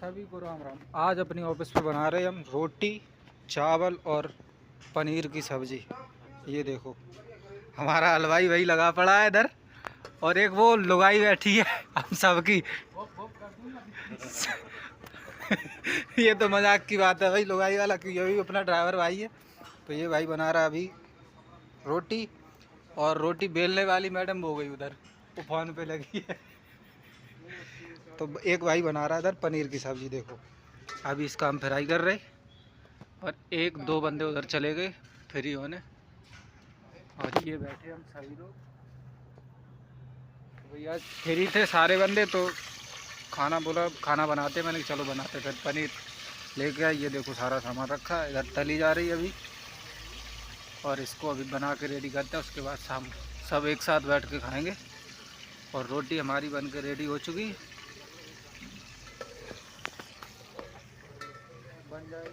सभी को राम राम। आज अपनी ऑफिस पे बना रहे हैं हम रोटी चावल और पनीर की सब्जी। ये देखो हमारा हलवाई वही लगा पड़ा है इधर, और एक वो लुगाई बैठी है हम सबकी। ये तो मजाक की बात है भाई, लुगाई वाला क्यों, ये भी अपना ड्राइवर भाई है। तो ये भाई बना रहा अभी रोटी, और रोटी बेलने वाली मैडम हो गई उधर, वो फोन पे लगी है। तो एक भाई बना रहा है इधर पनीर की सब्जी। देखो अभी इसका हम फ्राई कर रहे, और एक दो बंदे उधर चले गए फ्री होने, और ये बैठे हम सभी लोग। तो भैया फ्री थे सारे बंदे, तो खाना बोला खाना बनाते, मैंने कहा चलो बनाते। फिर पनीर लेके आए, ये देखो सारा सामान रखा है, इधर तली जा रही है अभी, और इसको अभी बना के रेडी करते हैं। उसके बाद शाम सब एक साथ बैठ के खाएंगे। और रोटी हमारी बन के रेडी हो चुकी, बन जाए।